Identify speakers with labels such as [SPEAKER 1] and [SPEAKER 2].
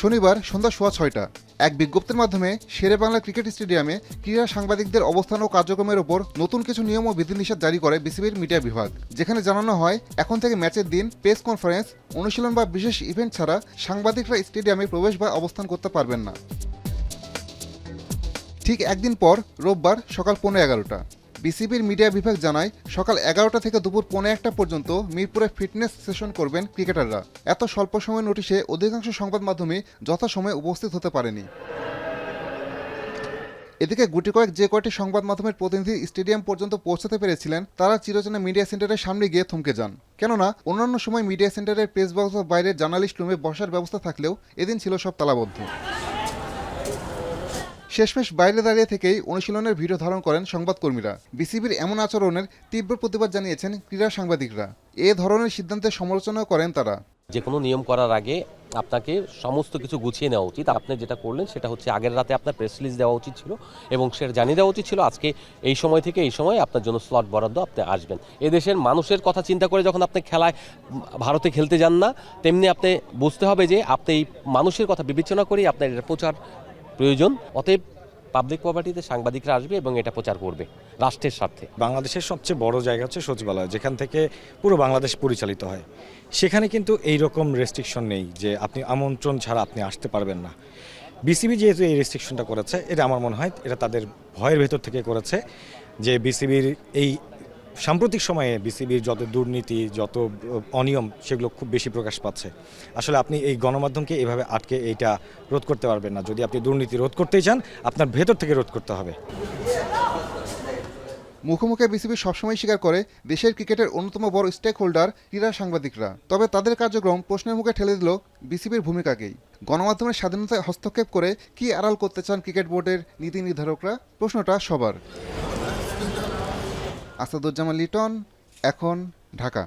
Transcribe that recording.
[SPEAKER 1] শনিবার সন্ধ্যা 6:15 এক বিজ্ঞপ্তির মাধ্যমে শেরেবাংলা ক্রিকেট স্টেডিয়ামে ক্রীড়া সাংবাদিকদের অবস্থান ও কার্যক্রমের ওপর নতুন কিছু নিয়ম ও বিধিনিষেধ জারি করে বিসিবির মিডিয়া বিভাগ, যেখানে জানানো হয় এখন থেকে ম্যাচের দিন প্রেস কনফারেন্স, অনুশীলন বা বিশেষ ইভেন্ট ছাড়া সাংবাদিকরা স্টেডিয়ামে প্রবেশ বা অবস্থান করতে পারবেন না। ঠিক একদিন পর রোববার সকাল 11:15 বিসিবির মিডিয়া বিভাগ জানায় সকাল 11টা থেকে দুপুর 1:15 পর্যন্ত মিরপুরে ফিটনেস সেশন করবেন ক্রিকেটাররা। এত স্বল্প সময়ের নোটিশে অধিকাংশ সংবাদ মাধ্যমে যথাসময়ে উপস্থিত হতে পারেনি। এদিকে গুটি কয়েক যে কয়টি সংবাদ মাধ্যমের প্রতিনিধি স্টেডিয়াম পর্যন্ত পৌঁছাতে পেরেছিলেন তারা চিরচেনা মিডিয়া সেন্টারের সামনে গিয়ে থমকে যান। কেননা অন্যান্য সময় মিডিয়া সেন্টারের প্রেস বক্স বাইরে জার্নালিস্ট রুমে বসার ব্যবস্থা থাকলেও এদিন ছিল সব তালাবদ্ধ। শেষমেশ বাইরে দাঁড়িয়ে থেকেই অনুশীলনের ভিডিও ধারণ করেন সংবাদকর্মীরা। বিসিবির এমন আচরণের তীব্র প্রতিবাদ জানিয়েছেন ক্রীড়া সাংবাদিকরা। এ ধরনের সিদ্ধান্তের সমালোচনা করেন তারা।
[SPEAKER 2] যে কোনো নিয়ম করার আগে আপনাকে সমস্ত কিছু গুছিয়ে নেওয়া উচিত। আপনি যেটা করলেন সেটা হচ্ছে আগের রাতে আপনার প্রেস রিলিজ দেওয়া উচিত ছিল এবং সেটা জানিয়ে দেওয়া উচিত ছিল আজকে এই সময় থেকে এই সময় আপনার জন্য স্লট বরাদ্দ, আপনি আসবেন। এদেশের মানুষের কথা চিন্তা করে যখন আপনি খেলায় ভারতে খেলতে যান না, তেমনি আপনি বুঝতে হবে যে আপনি এই মানুষের কথা বিবেচনা করেই আপনার এটা প্রচার প্রয়োজন। অতএব পাবলিক প্রপার্টিতে সাংবাদিকরা আসবে এবং এটা প্রচার করবে রাষ্ট্রের স্বার্থে।
[SPEAKER 3] বাংলাদেশের সবচেয়ে বড় জায়গা হচ্ছে সচিবালয়, যেখান থেকে পুরো বাংলাদেশ পরিচালিত হয়। সেখানে কিন্তু এই রকম রেস্ট্রিকশন নেই যে আপনি আমন্ত্রণ ছাড়া আপনি আসতে পারবেন না। বিসিবি যেহেতু এই রেস্ট্রিকশনটা করেছে, এটা আমার মনে হয় এটা তাদের ভয়ের ভেতর থেকে করেছে যে বিসিবির এই সাম্প্রতিক সময়ে বিসিবির যত দুর্নীতি, যত অনিয়ম, সেগুলো খুব বেশি প্রকাশ পাচ্ছে। আসলে আপনি এই গণমাধ্যমকে এইভাবে আটকে এইটা রোধ করতে পারবেন না। যদি আপনি দুর্নীতি রোধ করতেই চান, আপনার ভেতর থেকে রোধ করতে হবে।
[SPEAKER 1] মুখোমুখি বিসিবি সবসময় স্বীকার করে দেশের ক্রিকেটের অন্যতম বড় স্টেক হোল্ডার ক্রীড়া সাংবাদিকরা। তবে তাদের কার্যক্রম প্রশ্নের মুখে ঠেলে দিল বিসিবির ভূমিকাকেই। গণমাধ্যমের স্বাধীনতায় হস্তক্ষেপ করে কি আড়াল করতে চান ক্রিকেট বোর্ডের নীতি নির্ধারকরা? প্রশ্নটা সবার। আসাদুজ্জামান লিটন, এখন, ঢাকা।